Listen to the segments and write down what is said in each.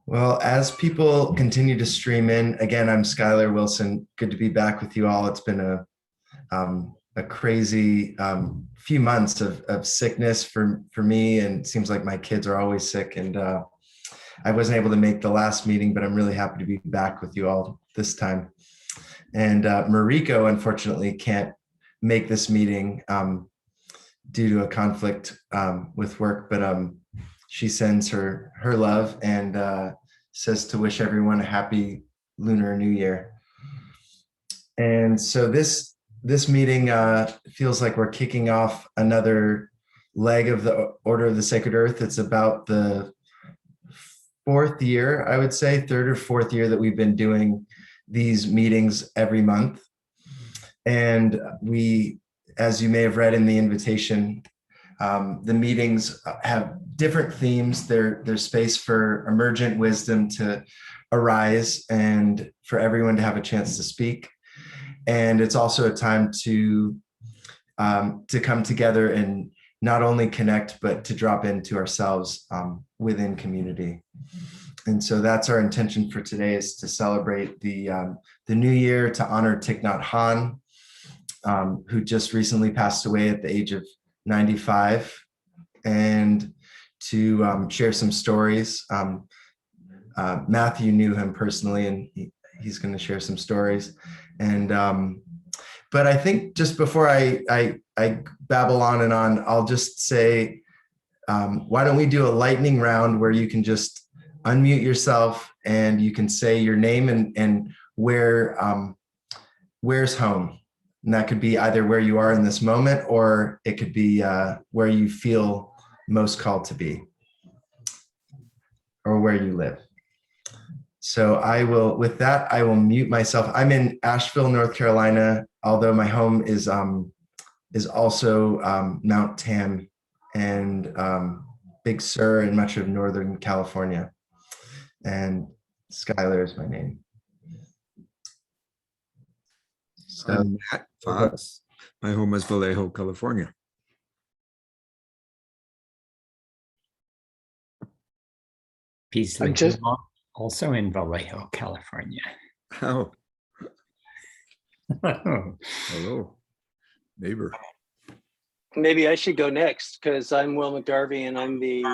Well, as people continue to stream in, again, I'm Skylar Wilson. Good to be back with you all. It's been a crazy few months of sickness for me, and it seems like my kids are always sick. And I wasn't able to make the last meeting, but I'm really happy to be back with you all this time. And Mariko, unfortunately, can't make this meeting due to a conflict with work, but she sends her love and says to wish everyone a happy Lunar New Year. And so this meeting feels like we're kicking off another leg of the Order of the Sacred Earth. It's about the fourth year, I would say, third or fourth year that we've been doing these meetings every month. And we, as you may have read in the invitation, the meetings have different themes. There's space for emergent wisdom to arise and for everyone to have a chance to speak. And it's also a time to come together and not only connect, but to drop into ourselves within community. And so that's our intention for today, is to celebrate the new year, to honor Thich Nhat Hanh, who just recently passed away at the age of 95, and to share some stories. Matthew knew him personally, and he's going to share some stories. And but I think just before I babble on and on, I'll just say, why don't we do a lightning round where you can just unmute yourself and you can say your name and where's home. And that could be either where you are in this moment, or it could be where you feel most called to be, or where you live. So with that, I will mute myself. I'm in Asheville, North Carolina, although my home is also Mount Tam and Big Sur and much of Northern California. And Skylar is my name. So, I'm Matt Foss. My home is Vallejo, California. Beasley, also in Vallejo, California. Oh, hello, neighbor. Maybe I should go next, because I'm Will McDarby and I'm the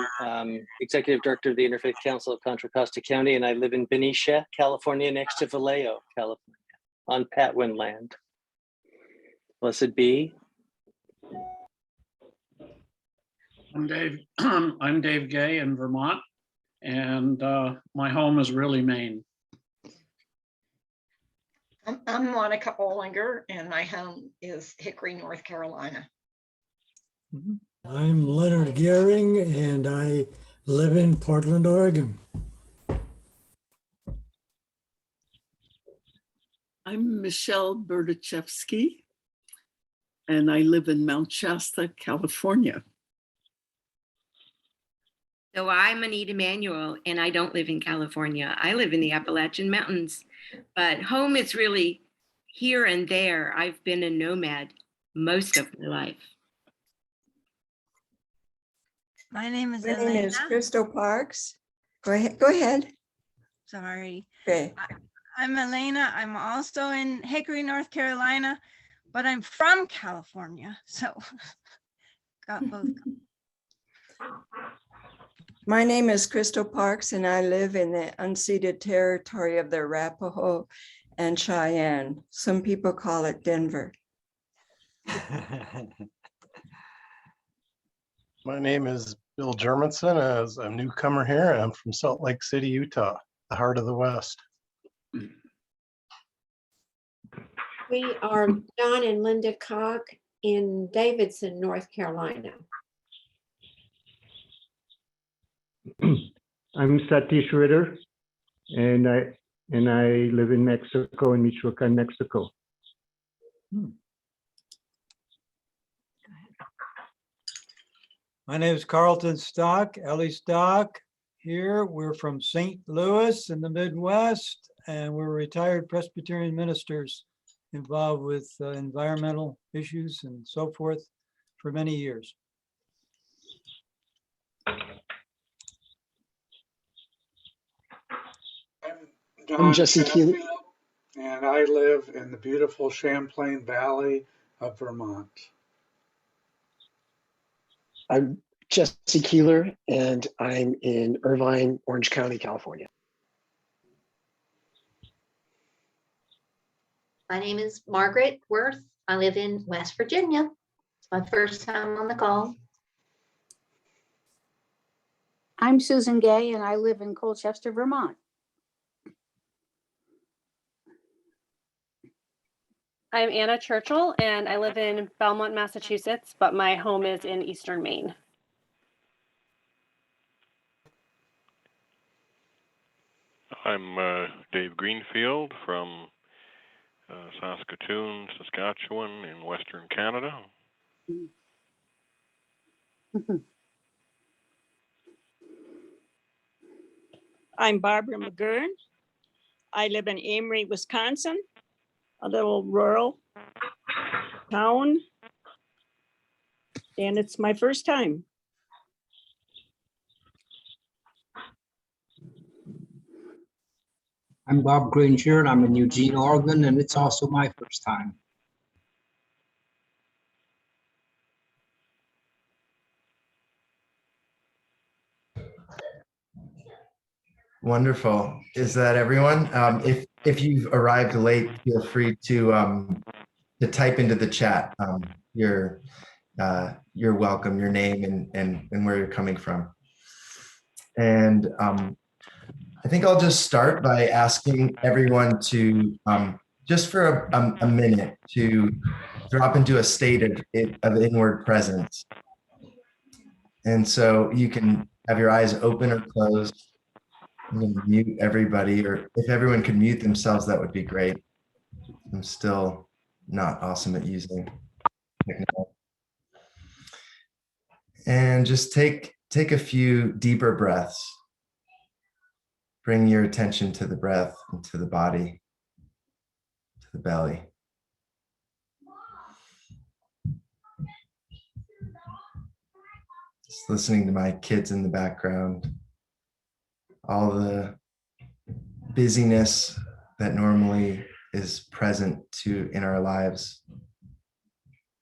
Executive Director of the Interfaith Council of Contra Costa County, and I live in Benicia, California, next to Vallejo, California, on Patwin land. Blessed be. I'm Dave Gay in Vermont, and my home is really Maine. I'm Monica Olinger, and my home is Hickory, North Carolina. I'm Leonard Gehring, and I live in Portland, Oregon. I'm Michelle Berdichevsky, and I live in Mount Shasta, California. So I'm Anita Manuel, and I don't live in California. I live in the Appalachian Mountains, but home is really here and there. I've been a nomad most of my life. My name is Elena. My name is Crystal Parks. Go ahead. Sorry. Okay. I'm Elena. I'm also in Hickory, North Carolina, but I'm from California. So got both. My name is Crystal Parks, and I live in the unceded territory of the Arapaho and Cheyenne. Some people call it Denver. My name is Bill Germanson. As a newcomer here, I'm from Salt Lake City, Utah, the heart of the West. We are John and Linda Cock in Davidson, North Carolina. I'm Satish Ritter, and I live in Mexico, in Michoacan, Mexico. My name is Carlton Stock, Ellie Stock. Here, we're from St. Louis in the Midwest, and we're retired Presbyterian ministers involved with environmental issues and so forth for many years. I'm Jesse Keeler. And I live in the beautiful Champlain Valley of Vermont. I'm Jesse Keeler, and I'm in Irvine, Orange County, California. My name is Margaret Worth. I live in West Virginia. It's my first time on the call. I'm Susan Gay, and I live in Colchester, Vermont. I'm Anna Churchill, and I live in Belmont, Massachusetts, but my home is in Eastern Maine. I'm Dave Greenfield from Saskatoon, Saskatchewan in Western Canada. I'm Barbara McGurn. I live in Amory, Wisconsin, a little rural town. And it's my first time. I'm Bob Granger, and I'm in Eugene, Oregon, and it's also my first time. Wonderful. Is that everyone? If you've arrived late, feel free to type into the chat your welcome, your name, and where you're coming from. And I think I'll just start by asking everyone to just for a minute to drop into a state of inward presence. And so you can have your eyes open or closed. I'm going to mute everybody, or if everyone could mute themselves, that would be great. I'm still not awesome at using technology. And just take a few deeper breaths. Bring your attention to the breath and to the body, to the belly. Just listening to my kids in the background. All the busyness that normally is present in our lives,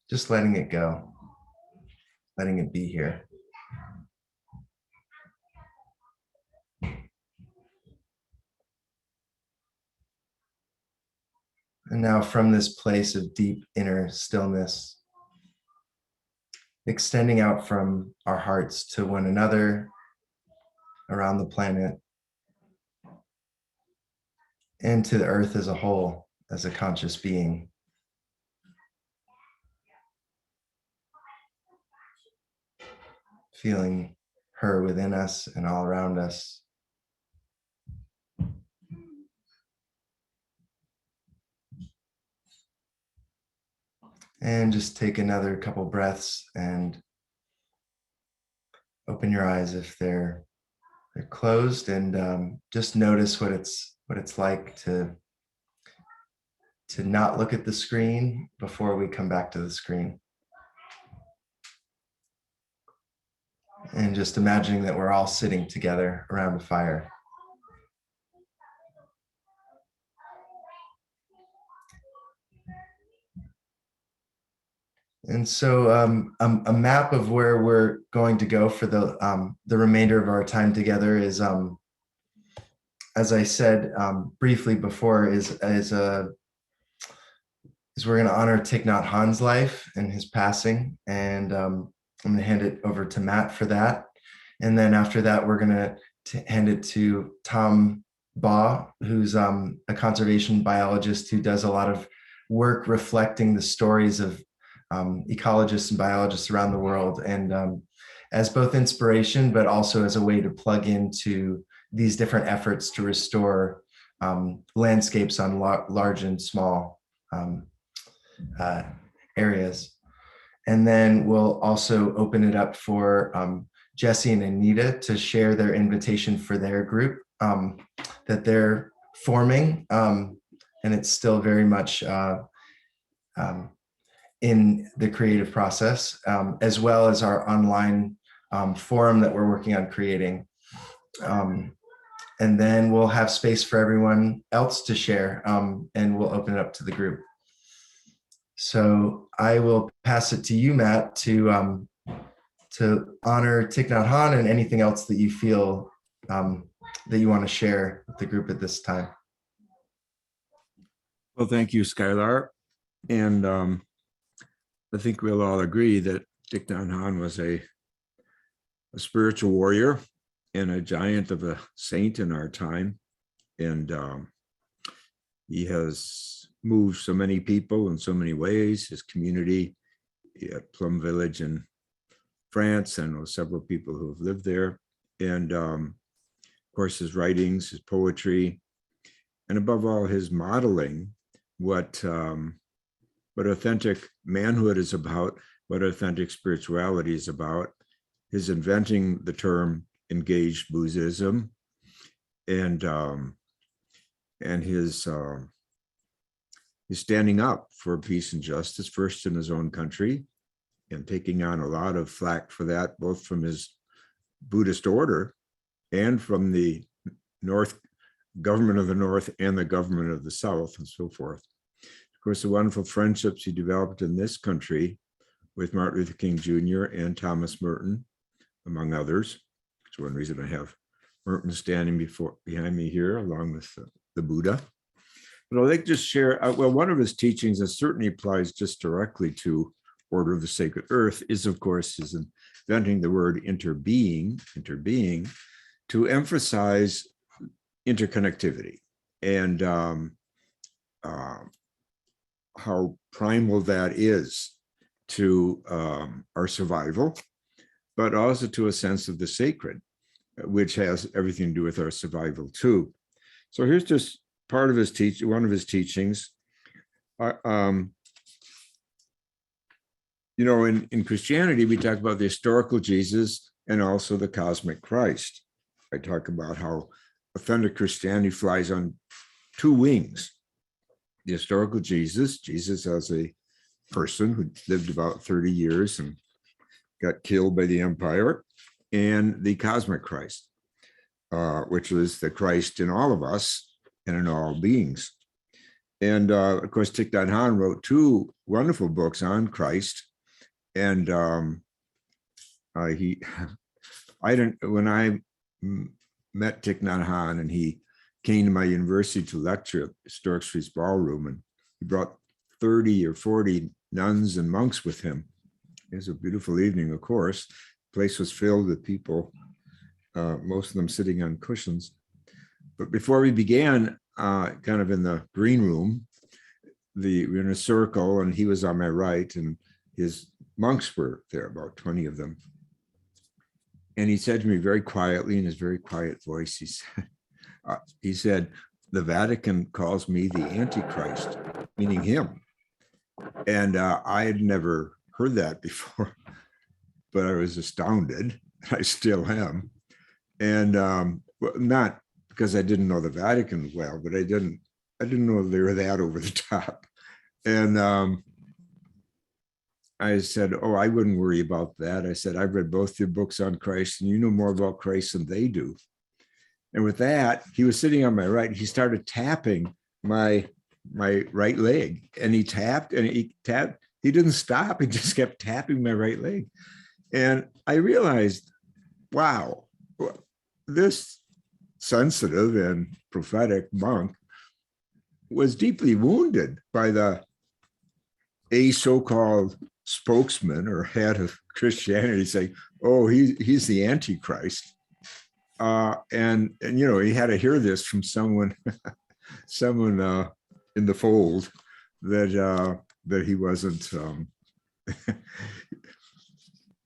just letting it go, letting it be here. And now from this place of deep inner stillness, extending out from our hearts to one another, around the planet, and to the earth as a whole, as a conscious being. Feeling her within us and all around us. And just take another couple breaths and open your eyes if they're closed, and just notice what it's like to not look at the screen before we come back to the screen. And just imagining that we're all sitting together around a fire. And so a map of where we're going to go for the remainder of our time together is, as I said briefly before, is we're going to honor Thich Nhat Hanh's life and his passing. And I'm going to hand it over to Matt for that. And then after that, we're going to hand it to Tom Baugh, who's a conservation biologist who does a lot of work reflecting the stories of ecologists and biologists around the world, and as both inspiration, but also as a way to plug into these different efforts to restore landscapes on large and small areas. And then we'll also open it up for Jesse and Anita to share their invitation for their group that they're forming. And it's still very much in the creative process, as well as our online forum that we're working on creating. and then we'll have space for everyone else to share, and we'll open it up to the group. So I will pass it to you, Matt, to honor Thich Nhat Hanh and anything else that you feel that you want to share with the group at this time. Well, thank you, Skylar. And I think we'll all agree that Thich Nhat Hanh was a spiritual warrior and a giant of a saint in our time. And he has moved so many people in so many ways. His community at Plum Village in France, I know several people who have lived there. And of course, his writings, his poetry, and above all, his modeling what authentic manhood is about, what authentic spirituality is about, his inventing the term engaged Buddhism, and his standing up for peace and justice, first in his own country, and taking on a lot of flack for that, both from his Buddhist order and from the government of the North and the government of the South, and so forth. Of course, the wonderful friendships he developed in this country with Martin Luther King Jr. and Thomas Merton, among others. It's one reason I have Merton standing behind me here, along with the Buddha. But I'd like to just share, well, one of his teachings that certainly applies just directly to Order of the Sacred Earth is, of course, his inventing the word interbeing, to emphasize interconnectivity and how primal that is to our survival, but also to a sense of the sacred, which has everything to do with our survival too. So here's just part of his one of his teachings. You know, in Christianity, we talk about the historical Jesus and also the cosmic Christ. I talk about how authentic Christianity flies on two wings. The historical Jesus as a person who lived about 30 years and got killed by the empire, and the cosmic Christ, which was the Christ in all of us and in all beings. And of course, Thich Nhat Hanh wrote two wonderful books on Christ. And when I met Thich Nhat Hanh and he came to my university to lecture at Historic Streets Ballroom, and he brought 30 or 40 nuns and monks with him. It was a beautiful evening, of course. The place was filled with people, most of them sitting on cushions. But before we began, kind of in the green room, we were in a circle, and he was on my right, and his monks were there, about 20 of them. And he said to me very quietly, in his very quiet voice, he said, the Vatican calls me the Antichrist, meaning him. And I had never heard that before, but I was astounded. I still am. And not because I didn't know the Vatican well, but I didn't know they were that over the top. And I said, oh, I wouldn't worry about that. I said, I've read both your books on Christ, and you know more about Christ than they do. And with that, he was sitting on my right. He started tapping my right leg, and he tapped and he tapped. He didn't stop. He just kept tapping my right leg. And I realized, wow, this sensitive and prophetic monk was deeply wounded by a so-called spokesman or head of Christianity saying, oh, he's the Antichrist. And you know, he had to hear this from someone in the fold that he wasn't,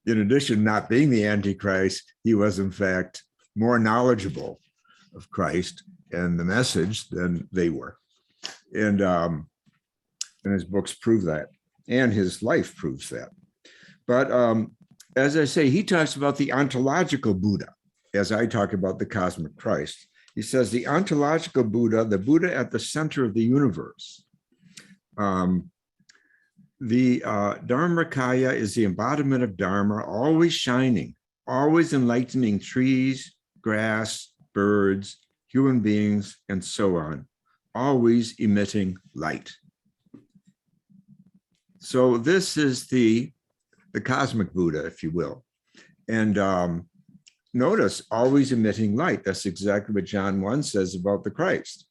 in addition to not being the Antichrist, he was in fact more knowledgeable of Christ and the message than they were. And his books prove that, and his life proves that. But as I say, he talks about the ontological Buddha, as I talk about the cosmic Christ. He says the ontological Buddha, the Buddha at the center of the universe. The Dharmakaya is the embodiment of Dharma, always shining, always enlightening trees, grass, birds, human beings, and so on, always emitting light. So this is the cosmic Buddha, if you will. And notice, always emitting light. That's exactly what John 1 says about the Christ.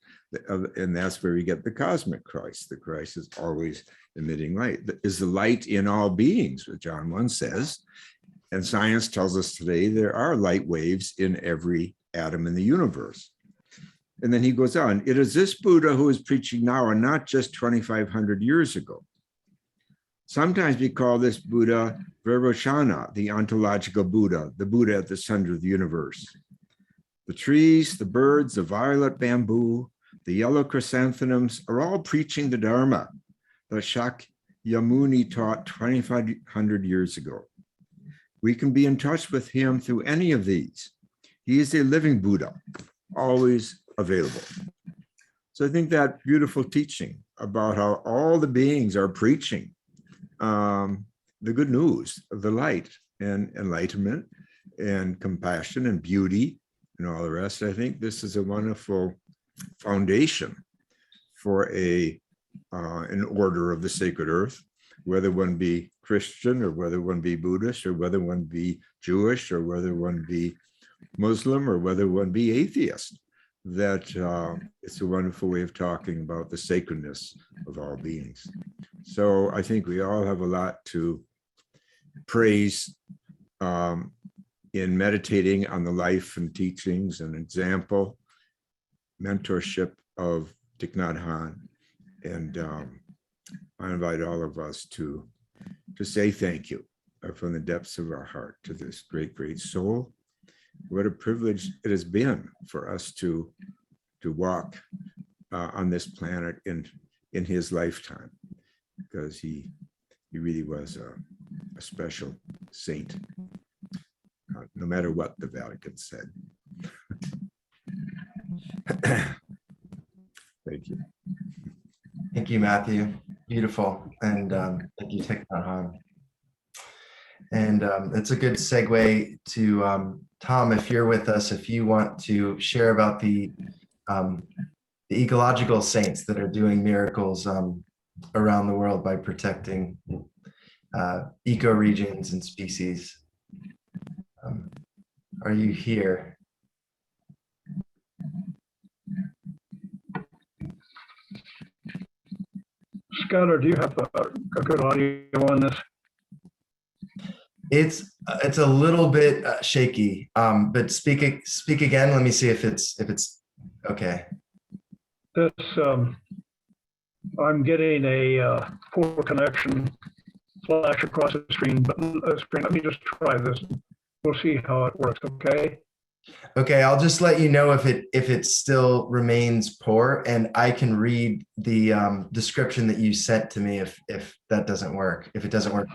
And that's where we get the cosmic Christ. The Christ is always emitting light. Is the light in all beings, what John 1 says. And science tells us today there are light waves in every atom in the universe. And then he goes on, it is this Buddha who is preaching now and not just 2,500 years ago. Sometimes we call this Buddha Vairochana, the ontological Buddha, the Buddha at the center of the universe. The trees, the birds, the violet bamboo, the yellow chrysanthemums are all preaching the Dharma that Shakyamuni taught 2,500 years ago. We can be in touch with him through any of these. He is a living Buddha, always available. So I think that beautiful teaching about how all the beings are preaching the good news of the light and enlightenment and compassion and beauty and all the rest. I think this is a wonderful foundation for an order of the sacred earth, whether one be Christian or whether one be Buddhist or whether one be Jewish or whether one be Muslim or whether one be atheist, that it's a wonderful way of talking about the sacredness of all beings. So I think we all have a lot to praise in meditating on the life and teachings and example, mentorship of Thich Nhat Hanh. And I invite all of us to say thank you from the depths of our heart to this great, great soul. What a privilege it has been for us to walk on this planet in his lifetime, because he really was a special saint, no matter what the Vatican said. Thank you. Thank you, Matthew. Beautiful. And thank you, Thich Nhat Hanh. And it's a good segue to Tom, if you're with us, if you want to share about the ecological saints that are doing miracles around the world by protecting ecoregions and species. Are you here? Skylar, do you have a good audio on this? It's a little bit shaky, but speak again. Let me see if it's okay. This I'm getting a poor connection flash across the screen, but let me just try this. We'll see how it works. Okay. Okay, I'll just let you know if it still remains poor, and I can read the description that you sent to me if that doesn't work. If it doesn't work.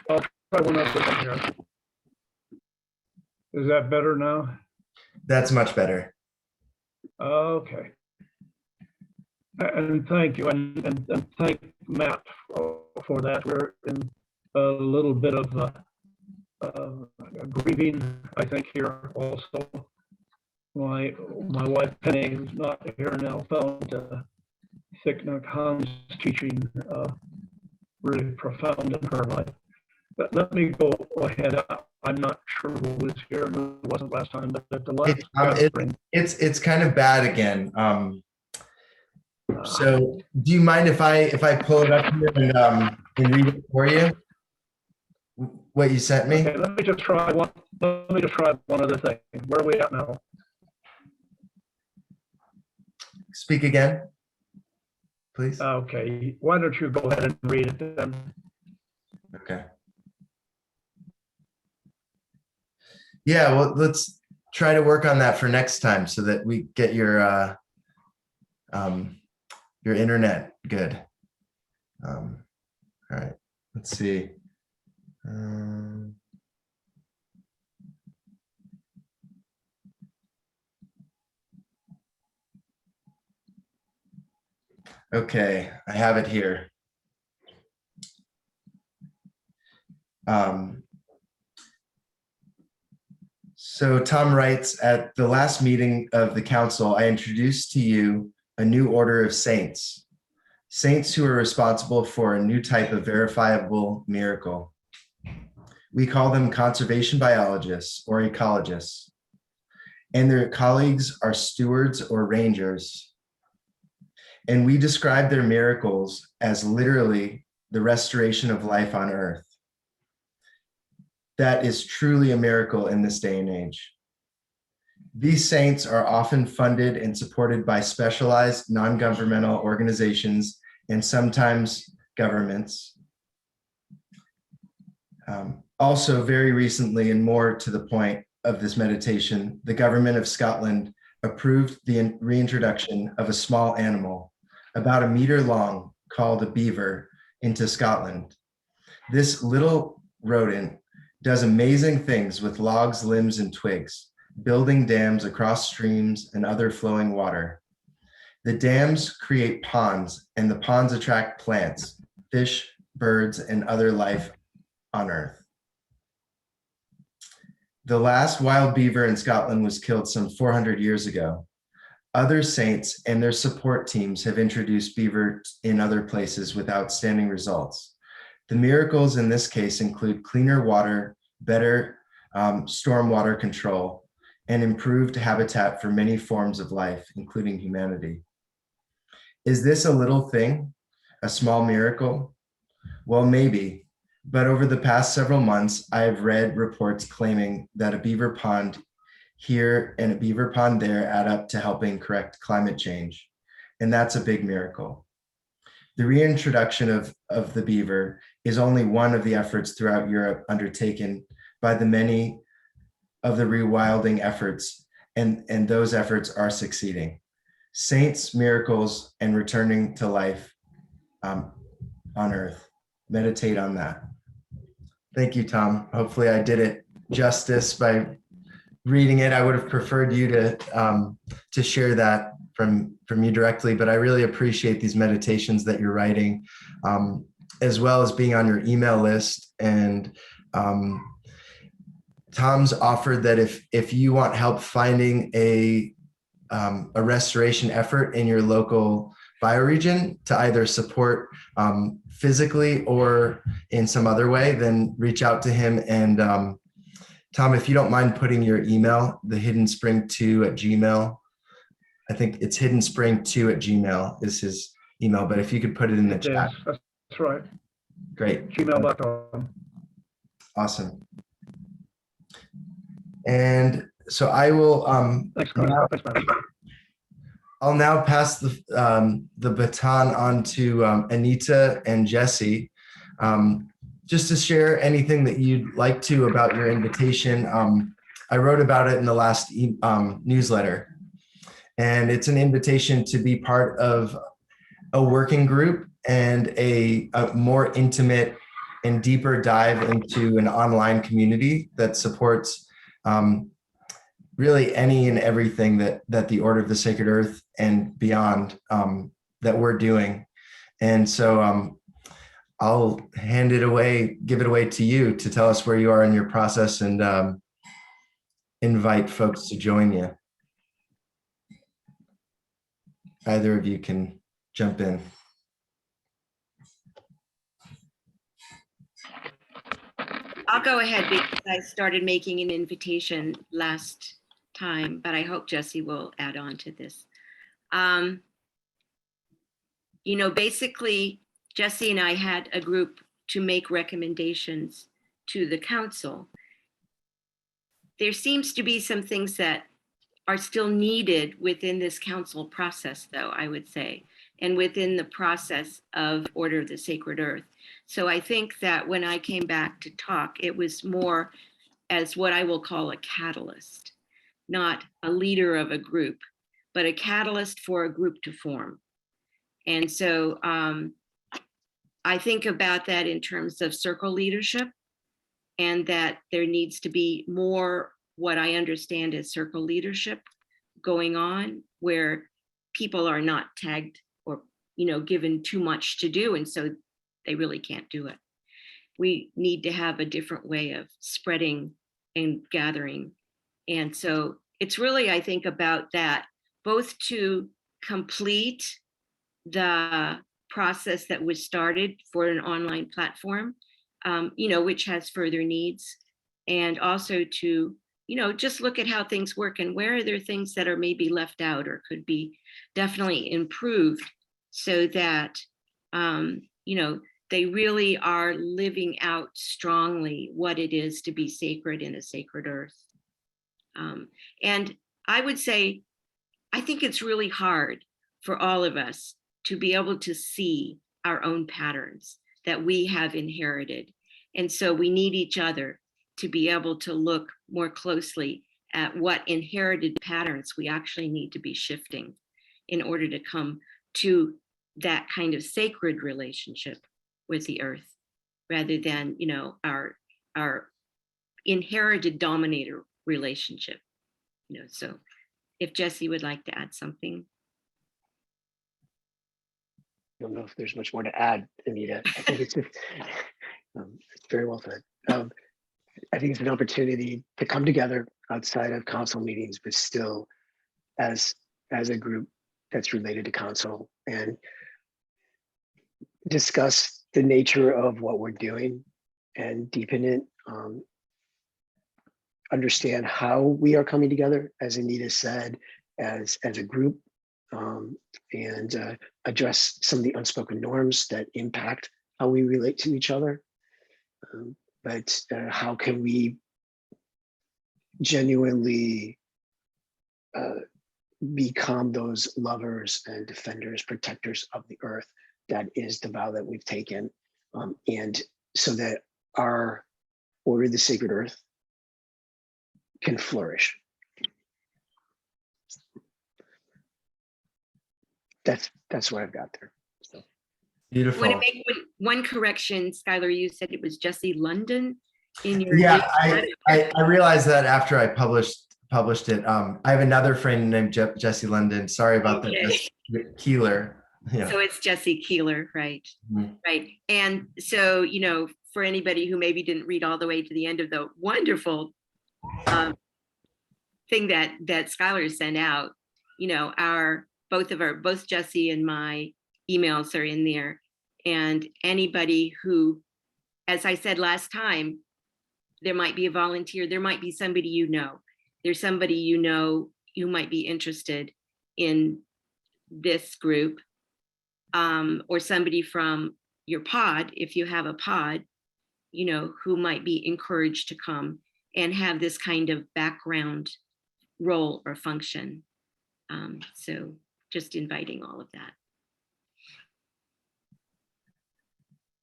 I'll try one other one here. Is that better now? That's much better. Okay. And thank you, and thank Matt for that. We're in a little bit of grieving, I think, here also. My wife Penny, who's not here now, found Thich Nhat Hanh's teaching really profound in her life. But let me go ahead. I'm not sure who was here. It wasn't last time, but at the last it's kind of bad again. So do you mind if I pull it up here and read it for you? What you sent me? Okay, let me just try one other thing. Where are we at now? Speak again, please. Okay, why don't you go ahead and read it then? Okay. Yeah, well, let's try to work on that for next time so that we get your internet good. All right, let's see. Okay, I have it here. So Tom writes, at the last meeting of the council, I introduced to you a new order of saints, saints who are responsible for a new type of verifiable miracle. We call them conservation biologists or ecologists, and their colleagues are stewards or rangers. And we describe their miracles as literally the restoration of life on earth. That is truly a miracle in this day and age. These saints are often funded and supported by specialized non-governmental organizations and sometimes governments. Also, very recently, and more to the point of this meditation, the government of Scotland approved the reintroduction of a small animal, about 1 meter long, called a beaver, into Scotland. This little rodent does amazing things with logs, limbs, and twigs, building dams across streams and other flowing water. The dams create ponds, and the ponds attract plants, fish, birds, and other life on Earth. The last wild beaver in Scotland was killed some 400 years ago. Other saints and their support teams have introduced beaver in other places with outstanding results. The miracles in this case include cleaner water, better stormwater control, and improved habitat for many forms of life, including humanity. Is this a little thing, a small miracle? Well, maybe. But over the past several months, I have read reports claiming that a beaver pond here and a beaver pond there add up to helping correct climate change. And that's a big miracle. The reintroduction of the beaver is only one of the efforts throughout Europe undertaken by the many of the rewilding efforts, and those efforts are succeeding. Saints, miracles, and returning to life on earth. Meditate on that. Thank you, Tom. Hopefully I did it justice by reading it. I would have preferred you to share that from you directly, but I really appreciate these meditations that you're writing, as well as being on your email list. And Tom's offered that if you want help finding a restoration effort in your local bioregion to either support physically or in some other way, then reach out to him. And Tom, if you don't mind putting your email, the hiddenspring2@gmail, I think it's hiddenspring2@gmail is his email, but if you could put it in the chat. That's right. Great. Gmail.com. Awesome. And so I will, I'll now pass the baton on to Anita and Jesse, just to share anything that you'd like to about your invitation. I wrote about it in the last newsletter, and it's an invitation to be part of a working group and a more intimate and deeper dive into an online community that supports really any and everything that the Order of the Sacred Earth and beyond that we're doing. And so I'll give it away to you to tell us where you are in your process and invite folks to join you. Either of you can jump in. I'll go ahead because I started making an invitation last time, but I hope Jesse will add on to this. Basically, Jesse and I had a group to make recommendations to the council. There seems to be some things that are still needed within this council process, though, I would say, and within the process of Order of the Sacred Earth. So I think that when I came back to talk, it was more as what I will call a catalyst, not a leader of a group, but a catalyst for a group to form. And so I think about that in terms of circle leadership, and that there needs to be more what I understand as circle leadership going on, where people are not tagged or given too much to do, and so they really can't do it. We need to have a different way of spreading and gathering And so it's really, I think, about that, both to complete the process that was started for an online platform, which has further needs, and also to, just look at how things work and where are there things that are maybe left out or could be definitely improved so that, they really are living out strongly what it is to be sacred in a sacred earth. And I would say, I think it's really hard for all of us to be able to see our own patterns that we have inherited. And so we need each other to be able to look more closely at what inherited patterns we actually need to be shifting in order to come to that kind of sacred relationship with the earth, rather than, our inherited dominator relationship. So if Jesse would like to add something. I don't know if there's much more to add, Anita. I think it's just, it's very well said. I think it's an opportunity to come together outside of council meetings, but still as a group that's related to council, and discuss the nature of what we're doing and deepen it. Understand how we are coming together, as Anita said, as a group, and address some of the unspoken norms that impact how we relate to each other. But how can we genuinely become those lovers and defenders, protectors of the earth? That is the vow that we've taken. And so that our Order of the Sacred Earth can flourish. That's what I've got there. So. Beautiful. I want to make one correction, Skylar. You said it was Jesse London in your. Yeah, I realized that after I published it. I have another friend named Jesse London. Sorry about that. Keeler. Yeah. So it's Jesse Keeler, right? Mm-hmm. Right. And so, for anybody who maybe didn't read all the way to the end of the wonderful thing that Skylar sent out, both Jesse and my emails are in there. And anybody who, as I said last time, there might be a volunteer, there might be somebody there's somebody who might be interested in this group. Or somebody from your pod, if you have a pod, who might be encouraged to come and have this kind of background role or function. So just inviting all of that.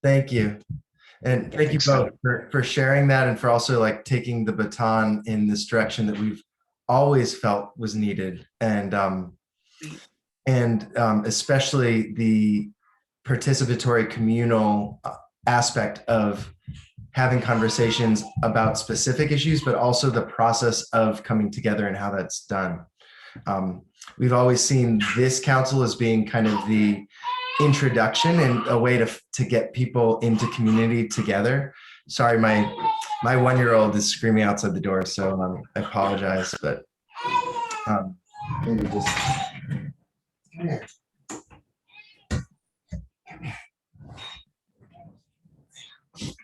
Thank you. And thank you both for sharing that, and for also taking the baton in this direction that we've always felt was needed. And especially the participatory communal aspect of having conversations about specific issues, but also the process of coming together and how that's done. We've always seen this council as being kind of the introduction and a way to get people into community together. Sorry, my 1-year-old is screaming outside the door, so I apologize, but maybe just.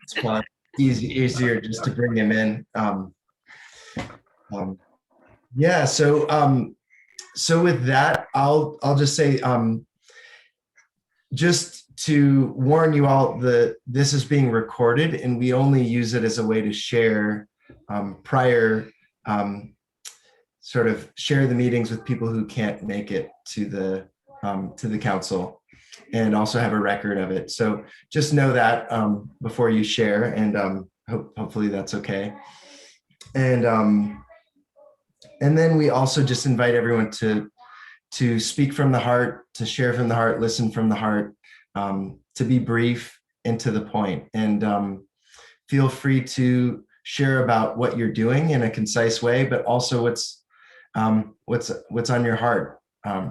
It's fun. Easier just to bring him in. Yeah. So with that, I'll just say, just to warn you all, this is being recorded, and we only use it as a way to share prior. Sort of share the meetings with people who can't make it to the council, and also have a record of it. So just know that before you share, and hopefully that's okay. And then we also just invite everyone to speak from the heart, to share from the heart, listen from the heart, to be brief and to the point, and feel free to share about what you're doing in a concise way, but also what's on your heart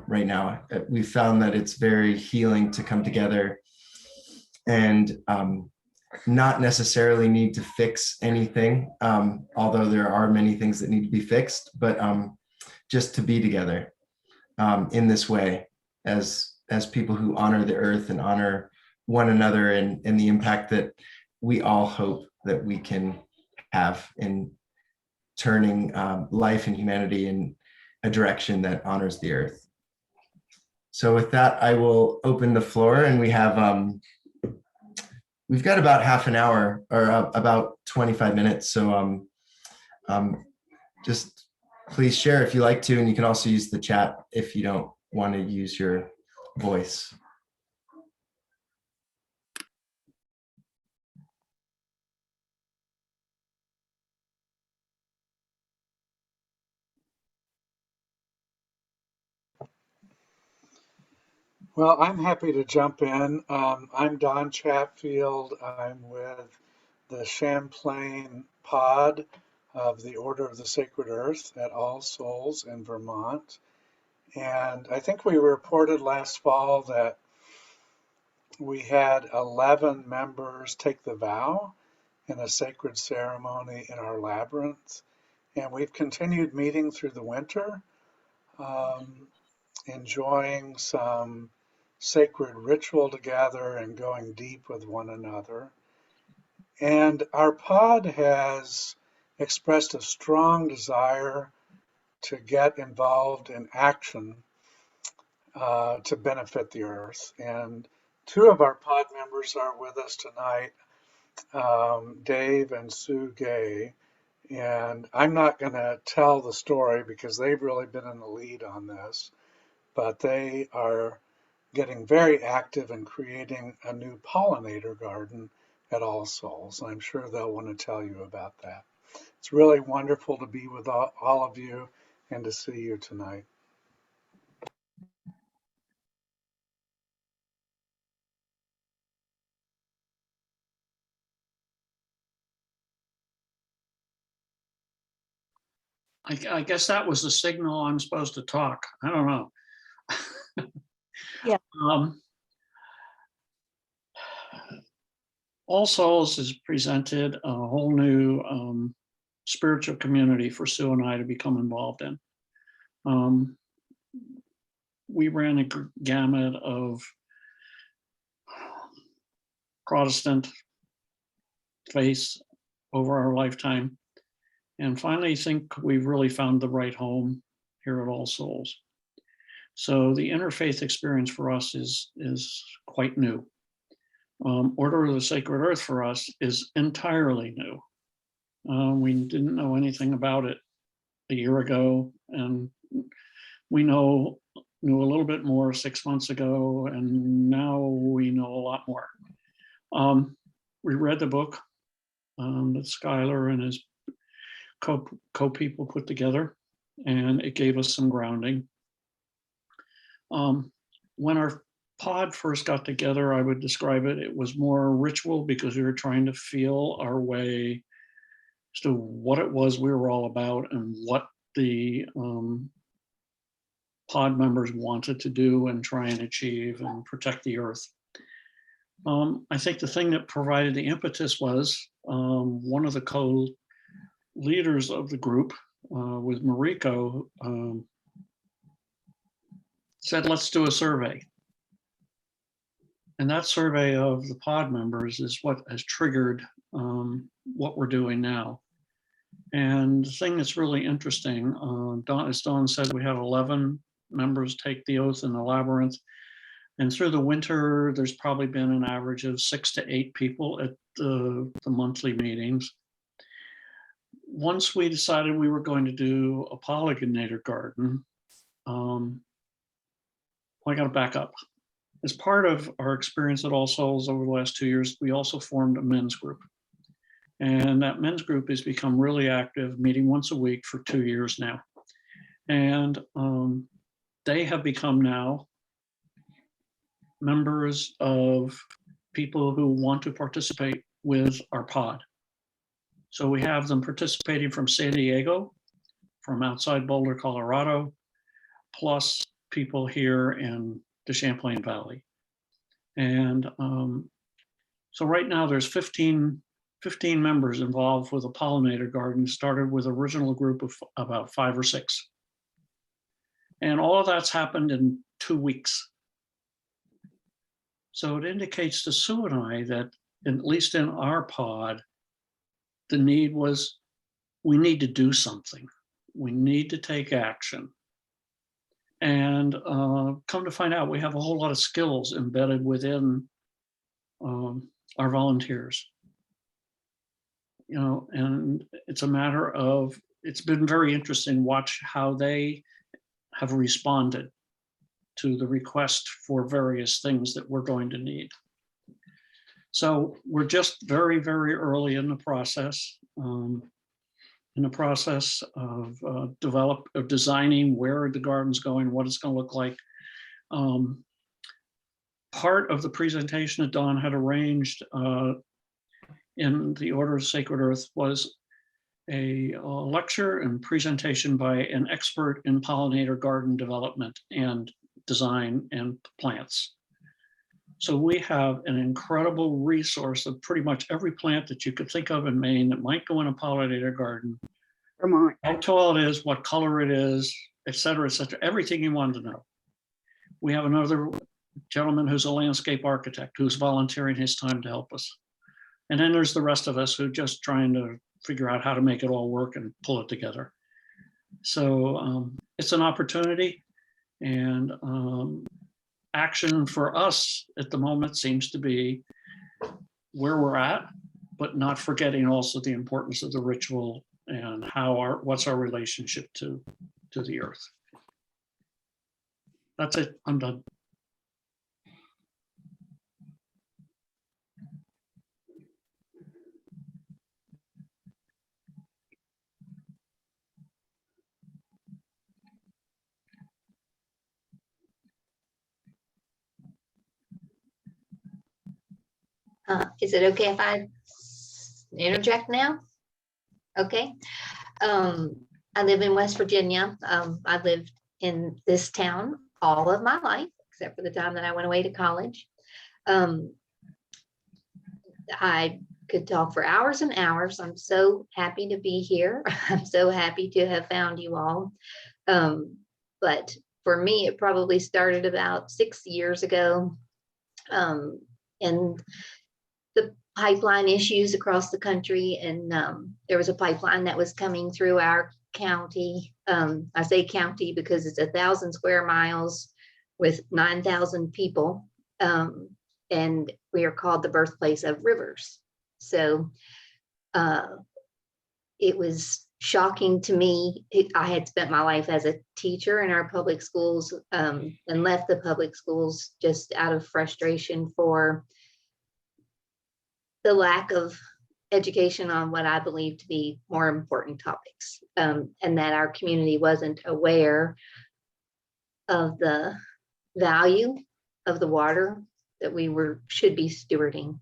right now. We found that it's very healing to come together and not necessarily need to fix anything, although there are many things that need to be fixed, but just to be together in this way as people who honor the earth and honor one another, and the impact that we all hope that we can have in turning life and humanity in a direction that honors the earth. So with that, I will open the floor, and we have we've got about half an hour, or about 25 minutes. So just please share if you like to, and you can also use the chat if you don't want to use your voice. Well, I'm happy to jump in. I'm Don Chatfield. I'm with the Champlain Pod of the Order of the Sacred Earth at All Souls in Vermont. And I think we reported last fall that we had 11 members take the vow in a sacred ceremony in our labyrinth. And we've continued meeting through the winter, enjoying some sacred ritual together and going deep with one another. And our pod has expressed a strong desire to get involved in action to benefit the earth. And two of our pod members are with us tonight, Dave and Sue Gay. And I'm not going to tell the story because they've really been in the lead on this, but they are getting very active in creating a new pollinator garden at All Souls. I'm sure they'll want to tell you about that. It's really wonderful to be with all of you and to see you tonight. I guess that was the signal I'm supposed to talk. I don't know. Yeah. All Souls has presented a whole new spiritual community for Sue and I to become involved in. We ran a gamut of Protestant faiths over our lifetime, and finally think we've really found the right home here at All Souls. So the interfaith experience for us is quite new. Order of the Sacred Earth for us is entirely new. We didn't know anything about it a year ago, and we knew a little bit more 6 months ago, and now we know a lot more. We read the book that Skylar and his co-people put together, and it gave us some grounding. When our pod first got together, I would describe it was more ritual because we were trying to feel our way as to what it was we were all about and what the pod members wanted to do and try and achieve and protect the earth. I think the thing that provided the impetus was one of the co-leaders of the group with Mariko said, let's do a survey. And that survey of the pod members is what has triggered what we're doing now. And the thing that's really interesting, as Dawn said, we had 11 members take the oath in the labyrinth. And through the winter, there's probably been an average of 6 to 8 people at the monthly meetings. Once we decided we were going to do a pollinator garden, I got to back up. As part of our experience at All Souls over the last 2 years, we also formed a men's group. And that men's group has become really active, meeting once a week for 2 years now. And they have become now members of people who want to participate with our pod. So we have them participating from San Diego, from outside Boulder, Colorado, plus people here in the Champlain Valley. And So right now there's 15 members involved with a pollinator garden, started with original group of about 5 or 6. And all of that's happened in 2 weeks. So it indicates to Sue and I that, at least in our pod, the need was, we need to do something. We need to take action. And come to find out, we have a whole lot of skills embedded within our volunteers. You know, and it's a matter of, it's been very interesting to watch how they have responded to the request for various things that we're going to need. So we're just very, very early in the process. Of designing where the garden's going, what it's going to look like. Part of the presentation that Don had arranged in the Order of Sacred Earth was a lecture and presentation by an expert in pollinator garden development and design and plants. So we have an incredible resource of pretty much every plant that you could think of in Maine that might go in a pollinator garden. Vermont. How tall it is, what color it is, et cetera, everything you wanted to know. We have another gentleman who's a landscape architect who's volunteering his time to help us. And then there's the rest of us who are just trying to figure out how to make it all work and pull it together. So it's an opportunity, and action for us at the moment seems to be where we're at, but not forgetting also the importance of the ritual and what's our relationship to the earth. That's it, I'm done. Is it okay if I interject now? Okay. I live in West Virginia. I've lived in this town all of my life, except for the time that I went away to college. I could talk for hours and hours. I'm so happy to be here. I'm so happy to have found you all. But for me, it probably started about 6 years ago. And the pipeline issues across the country, and there was a pipeline that was coming through our county. I say county because it's 1,000 square miles with 9,000 people, and we are called the birthplace of rivers. So it was shocking to me. I had spent my life as a teacher in our public schools, and left the public schools just out of frustration for the lack of education on what I believe to be more important topics, and that our community wasn't aware of the value of the water that we should be stewarding.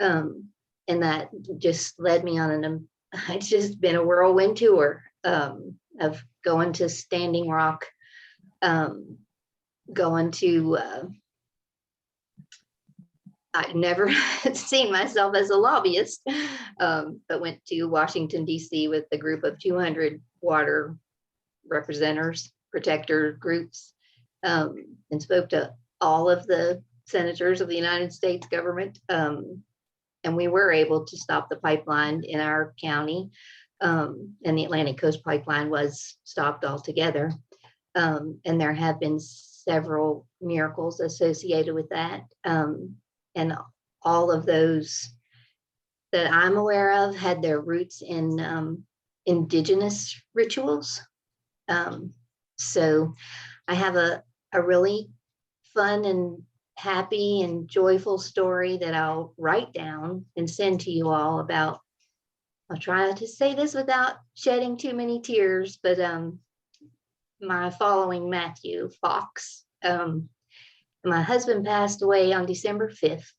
And that just led me on it's just been a whirlwind tour of going to Standing Rock, going to I'd never seen myself as a lobbyist, but went to Washington, D.C. with a group of 200 water representatives, protector groups, and spoke to all of the senators of the United States government. And we were able to stop the pipeline in our county, and the Atlantic Coast Pipeline was stopped altogether. And there have been several miracles associated with that. And all of those that I'm aware of had their roots in indigenous rituals. So I have a really fun and happy and joyful story that I'll write down and send to you all about. I'll try to say this without shedding too many tears, but my following Matthew Fox. My husband passed away on December 5th,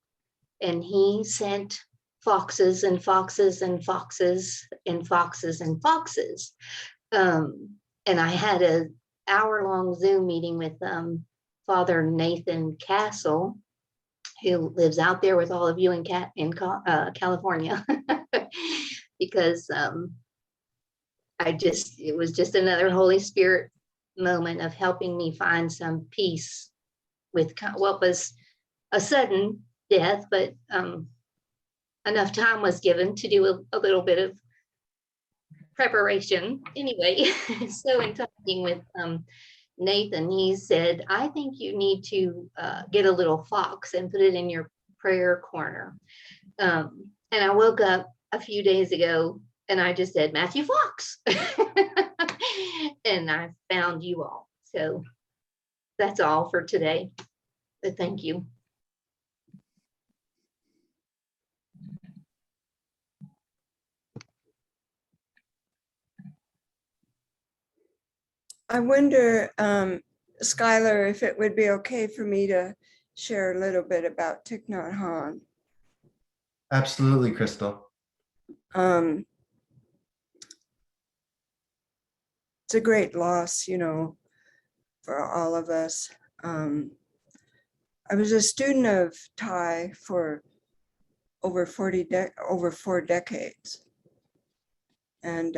and he sent foxes and foxes and foxes and foxes and foxes. And I had an hour-long Zoom meeting with Father Nathan Castle, who lives out there with all of you in California, because it was just another Holy Spirit moment of helping me find some peace with what was a sudden death, but enough time was given to do a little bit of preparation anyway. So in talking with Nathan, he said, I think you need to get a little fox and put it in your prayer corner. And I woke up a few days ago and I just said, Matthew Fox. And I found you all. So that's all for today. But thank you. I wonder, Skylar, if it would be okay for me to share a little bit about Thich Nhat Hanh. Absolutely, Crystal. It's a great loss, you know, for all of us. I was a student of Thai for over 4 decades. And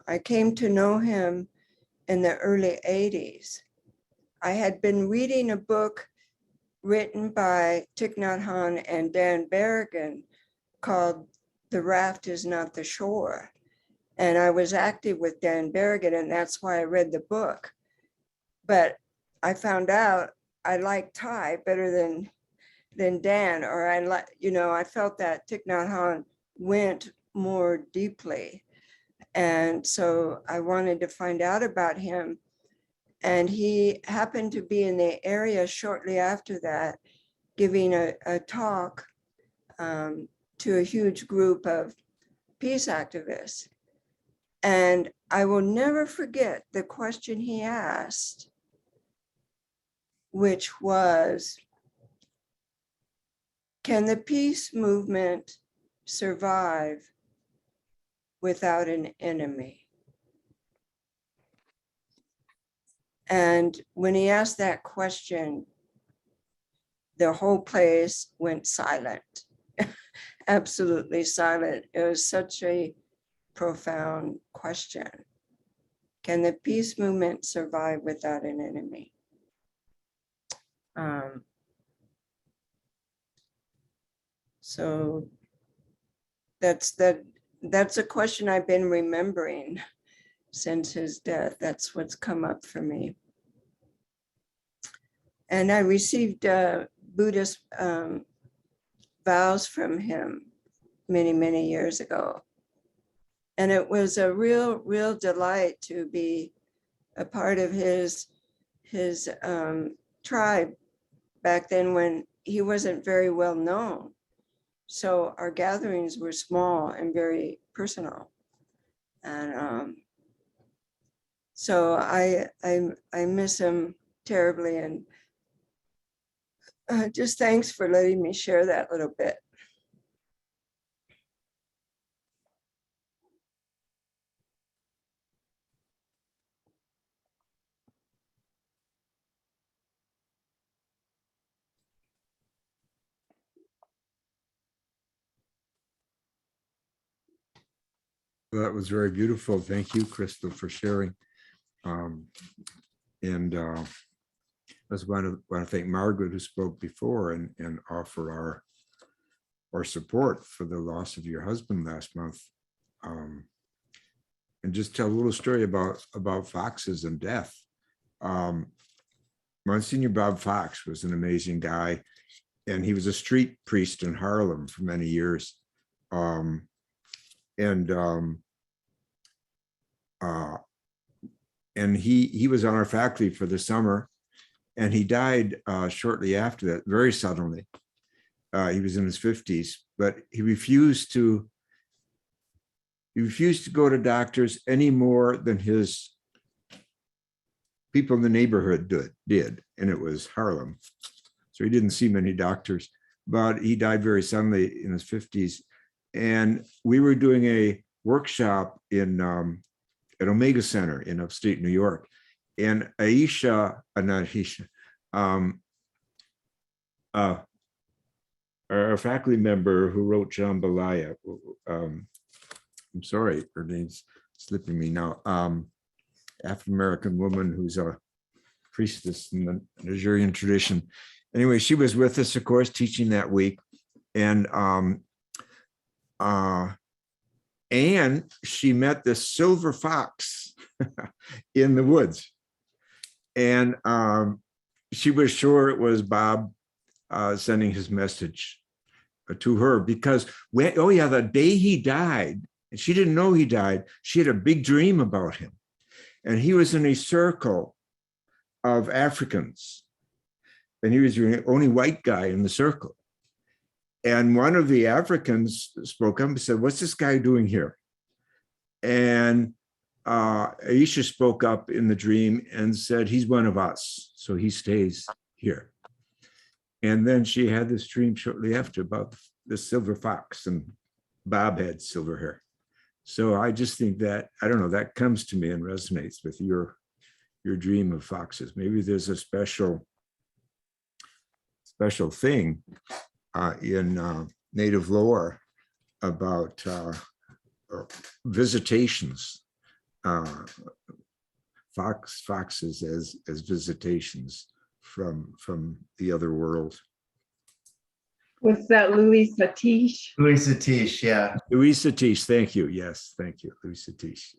I came to know him in the early 80s. I had been reading a book written by Thich Nhat Hanh and Dan Berrigan called The Raft is Not the Shore. And I was active with Dan Berrigan, and that's why I read the book. But I found out I liked Thai better than Dan, or I felt that Thich Nhat Hanh went more deeply. And so I wanted to find out about him. And he happened to be in the area shortly after that, giving a talk to a huge group of peace activists. And I will never forget the question he asked, which was, can the peace movement survive without an enemy? And when he asked that question, the whole place went silent, absolutely silent. It was such a profound question. Can the peace movement survive without an enemy? So that's a question I've been remembering since his death. That's what's come up for me. And I received Buddhist vows from him many, many years ago. And it was a real delight to be a part of his tribe back then when he wasn't very well known. So our gatherings were small and very personal. And so I miss him terribly, and just thanks for letting me share that little bit. That was very beautiful. Thank you, Crystal, for sharing. I just want to thank Margaret, who spoke before, and offer our support for the loss of your husband last month. And just tell a little story about foxes and death. Monsignor Bob Fox was an amazing guy, and he was a street priest in Harlem for many years. And he was on our faculty for the summer, and he died shortly after that, very suddenly. He was in his 50s, but he refused to go to doctors any more than his people in the neighborhood did, and it was Harlem. So he didn't see many doctors, but he died very suddenly in his 50s. And we were doing a workshop at Omega Center in upstate New York. And a faculty member who wrote Jambalaya. I'm sorry, her name's slipping me now. African-American woman who's a priestess in the Nigerian tradition. Anyway, she was with us, of course, teaching that week. And she met the silver fox in the woods. And she was sure it was Bob sending his message to her, because the day he died, and she didn't know he died, she had a big dream about him. And he was in a circle of Africans, and he was the only white guy in the circle. And one of the Africans spoke up and said, "What's this guy doing here?" And Aisha spoke up in the dream and said, "He's one of us, so he stays here." And then she had this dream shortly after about the silver fox, and Bob had silver hair. So I just think that, I don't know, that comes to me and resonates with your dream of foxes. Maybe there's a special thing in native lore about visitations, foxes as visitations from the other world. Was that Louis Satish? Louis Satish, yeah. Louis Satish, thank you. Yes, thank you, Louis Satish.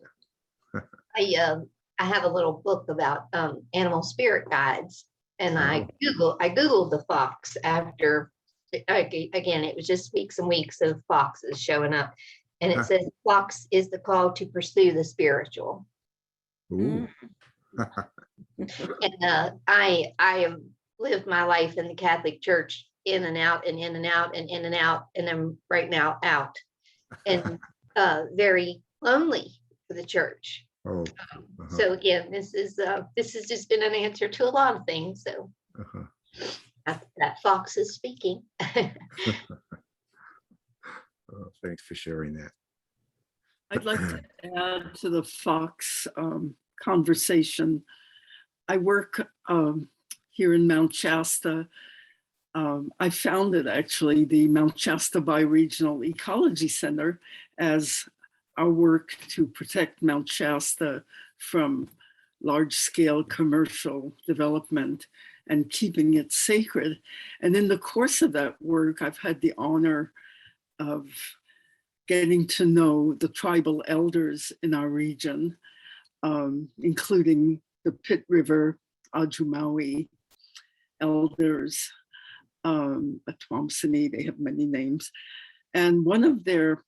I have a little book about animal spirit guides, and I Googled the fox after, again, it was just weeks and weeks of foxes showing up. And it says fox is the call to pursue the spiritual. Ooh. And I have lived my life in the Catholic Church, in and out and in and out and in and out, and I'm right now out, and very lonely for the church. Oh, So again, this has just been an answer to a lot of things. So that fox is speaking. Oh, thanks for sharing that. I'd like to add to the fox conversation. I work here in Mount Shasta. I founded actually the Mount Shasta Bioregional Ecology Center as our work to protect Mount Shasta from large-scale commercial development and keeping it sacred. And in the course of that work, I've had the honor of getting to know the tribal elders in our region, including the Pit River Ajumawi elders, Atwamsini, they have many names. And one of their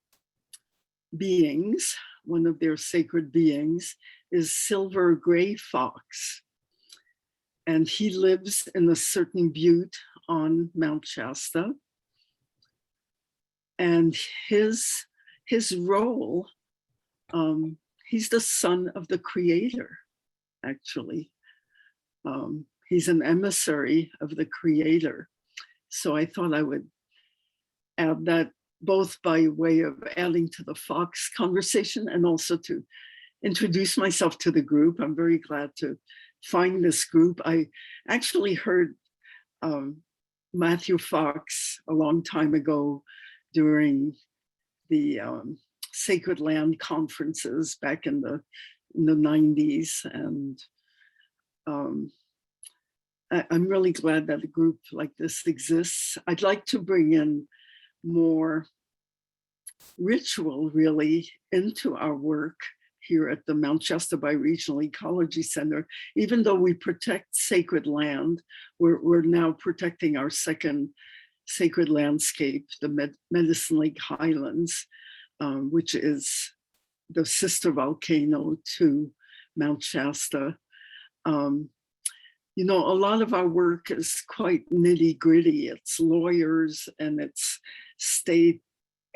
beings, one of their sacred beings, is Silver Gray Fox. And he lives in a certain butte on Mount Shasta. And his role, he's the son of the creator, actually. He's an emissary of the creator. So I thought I would add that, both by way of adding to the fox conversation and also to introduce myself to the group. I'm very glad to find this group. I actually heard Matthew Fox a long time ago during the Sacred Land conferences back in the 90s. And I'm really glad that a group like this exists. I'd like to bring in more ritual really into our work here at the Mount Shasta Bioregional Ecology Center. Even though we protect sacred land, we're now protecting our second sacred landscape, the Medicine Lake Highlands, which is the sister volcano to Mount Shasta. You know, a lot of our work is quite nitty gritty. It's lawyers and it's state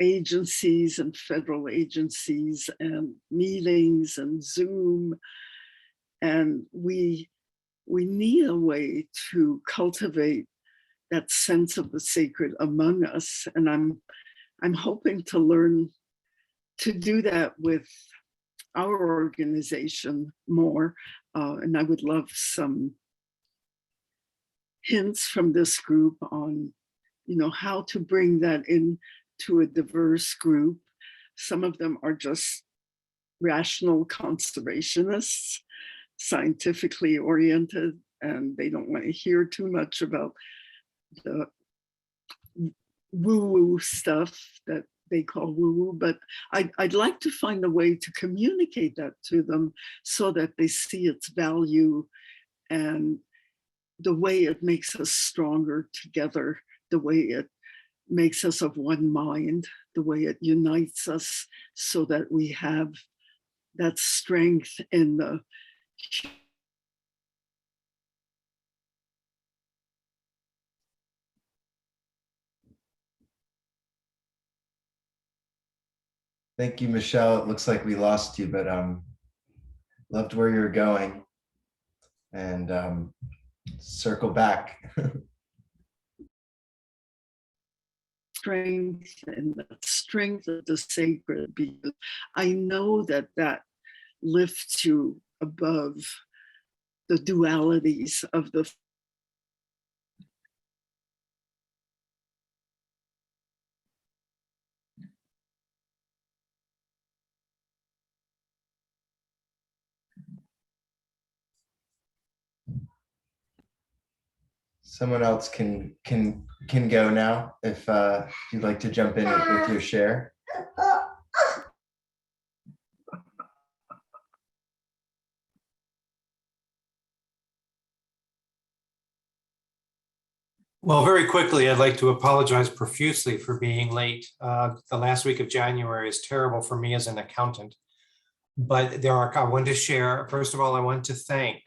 agencies and federal agencies and meetings and Zoom. And we need a way to cultivate that sense of the sacred among us. And I'm hoping to learn to do that with our organization more. And I would love some hints from this group on how to bring that in to a diverse group. Some of them are just rational conservationists, scientifically oriented, and they don't want to hear too much about the woo-woo stuff that they call woo-woo. But I'd like to find a way to communicate that to them so that they see its value and the way it makes us stronger together, the way it makes us of one mind, the way it unites us so that we have that strength in the Thank you, Michelle. It looks like we lost you, but loved where you're going, and circle back. strength and the strength of the sacred, because I know that that lifts you above the dualities of the Someone else can go now if you'd like to jump in with your share. Well, very quickly, I'd like to apologize profusely for being late. The last week of January is terrible for me as an accountant. But I want to share, first of all, I want to thank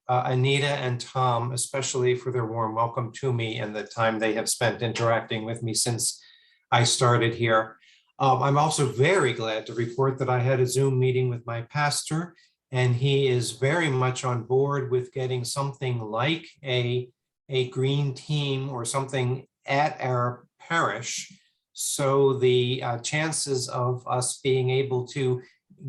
Anita and Tom, especially for their warm welcome to me and the time they have spent interacting with me since I started here. I'm also very glad to report that I had a Zoom meeting with my pastor, and he is very much on board with getting something like a green team or something at our parish. So the chances of us being able to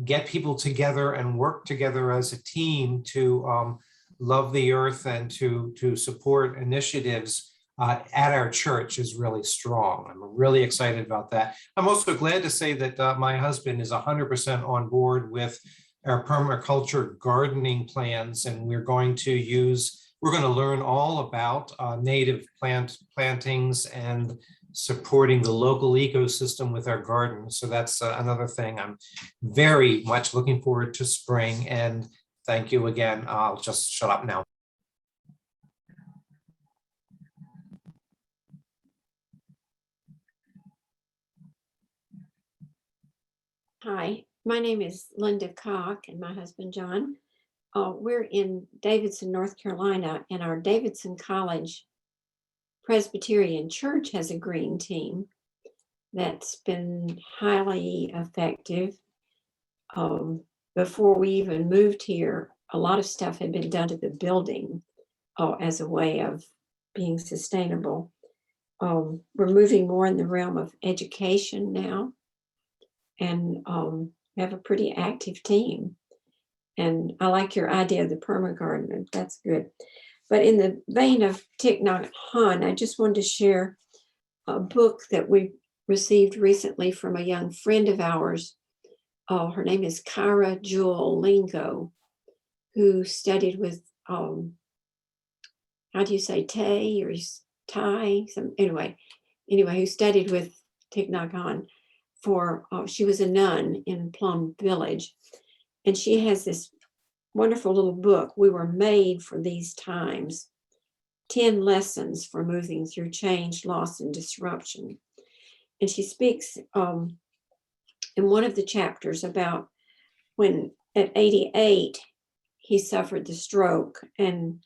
get people together and work together as a team to love the earth and to support initiatives at our church is really strong. I'm really excited about that. I'm also glad to say that my husband is 100% on board with our permaculture gardening plans, and we're going to learn all about native plantings and supporting the local ecosystem with our garden. So that's another thing. I'm very much looking forward to spring, and thank you again. I'll just shut up now. Hi, my name is Linda Cock and my husband John. We're in Davidson, North Carolina, and our Davidson College Presbyterian Church has a green team that's been highly effective. Before we even moved here, a lot of stuff had been done to the building as a way of being sustainable. We're moving more in the realm of education now, and we have a pretty active team. And I like your idea of the permagarden. That's good. But in the vein of Thich Nhat Hanh, I just wanted to share a book that we received recently from a young friend of ours. Her name is Kyra Jewel Lingo, who studied with, how do you say, Tay or Thai? Anyway, who studied with Thich Nhat Hanh she was a nun in Plum Village. And she has this wonderful little book, We Were Made for These Times, 10 Lessons for Moving Through Change, Loss, and Disruption. And she speaks in one of the chapters about when at 88, he suffered the stroke, and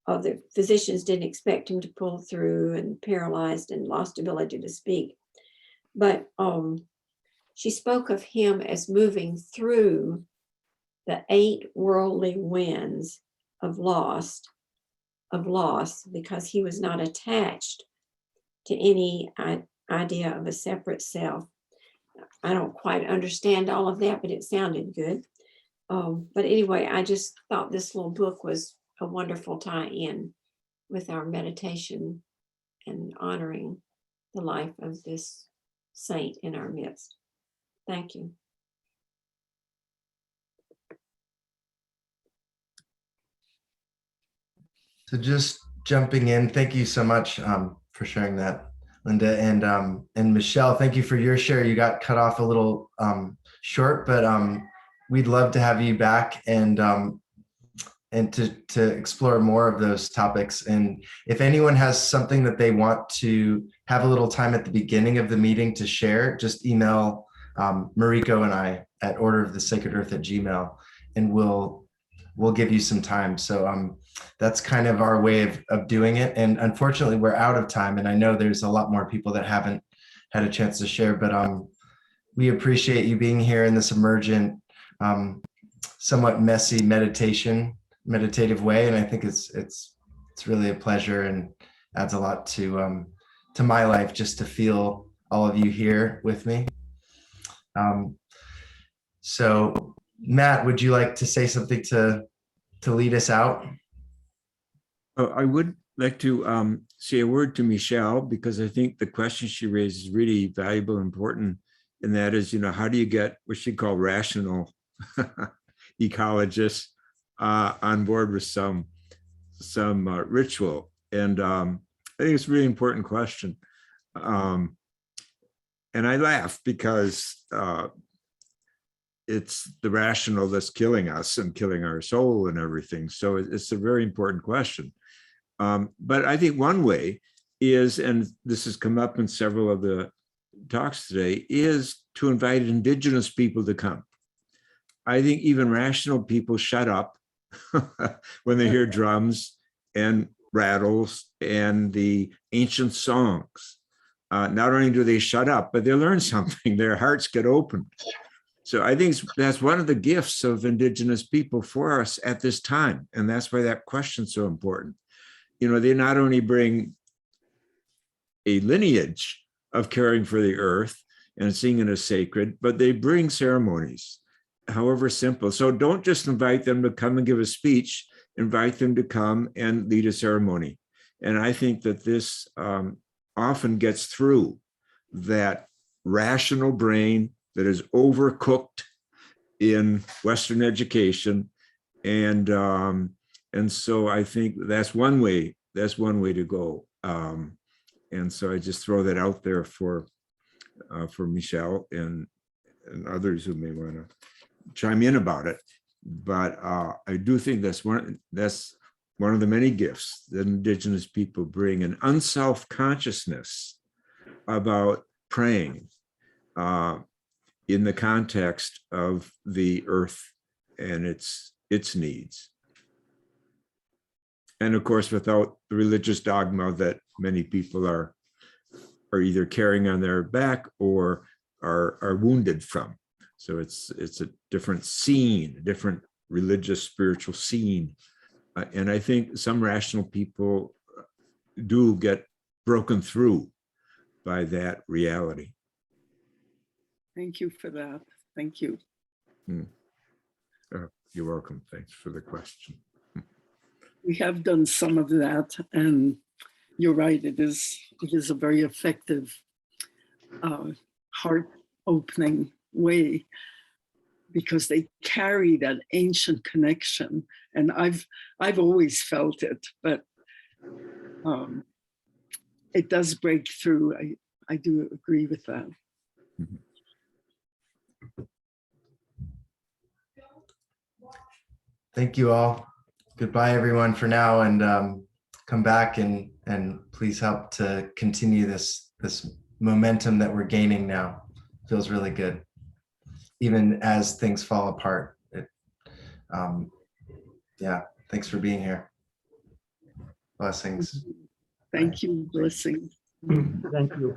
the physicians didn't expect him to pull through, and paralyzed and lost ability to speak. But she spoke of him as moving through the 8 worldly winds of loss, because he was not attached to any idea of a separate self. I don't quite understand all of that, but it sounded good. But anyway, I just thought this little book was a wonderful tie-in with our meditation and honoring the life of this saint in our midst. Thank you. So just jumping in, thank you so much for sharing that, Linda, and Michelle. Thank you for your share. You got cut off a little short, but we'd love to have you back and to explore more of those topics. And if anyone has something that they want to have a little time at the beginning of the meeting to share, just email Mariko and I at orderofthesacredearth@gmail.com, and we'll give you some time. So that's kind of our way of doing it. And unfortunately, we're out of time. And I know there's a lot more people that haven't had a chance to share, but we appreciate you being here in this emergent, somewhat messy meditative way. And I think it's really a pleasure and adds a lot to my life just to feel all of you here with me. So Matt, would you like to say something to lead us out? I would like to say a word to Michelle, because I think the question she raised is really valuable and important. And that is, how do you get what she called rational ecologists on board with some ritual? And I think it's a really important question. And I laugh because it's the rational that's killing us and killing our soul and everything. So it's a very important question. But I think one way is, and this has come up in several of the talks today, is to invite indigenous people to come. I think even rational people shut up when they hear drums and rattles and the ancient songs. Not only do they shut up, but they learn something. Their hearts get opened. So I think that's one of the gifts of indigenous people for us at this time. And that's why that question's so important. They not only bring a lineage of caring for the earth and seeing it as sacred, but they bring ceremonies, however simple. So don't just invite them to come and give a speech, invite them to come and lead a ceremony. And I think that this often gets through that rational brain that is overcooked in Western education. And so I think that's one way to go. And so I just throw that out there for Michelle and others who may want to chime in about it. But I do think that's one of the many gifts that indigenous people bring, an unself-consciousness about praying in the context of the earth and its needs. And of course, without the religious dogma that many people are either carrying on their back or are wounded from. So it's a different scene, a different religious, spiritual scene. And I think some rational people do get broken through by that reality. Thank you for that. Thank you. You're welcome. Thanks for the question. We have done some of that, and you're right. It is a very effective, heart-opening way, because they carry that ancient connection, and I've always felt it, but it does break through. I do agree with that. Thank you all. Goodbye, everyone, for now, and come back and please help to continue this momentum that we're gaining now. Feels really good, even as things fall apart. Yeah, thanks for being here. Blessings. Thank you. Blessings. Thank you.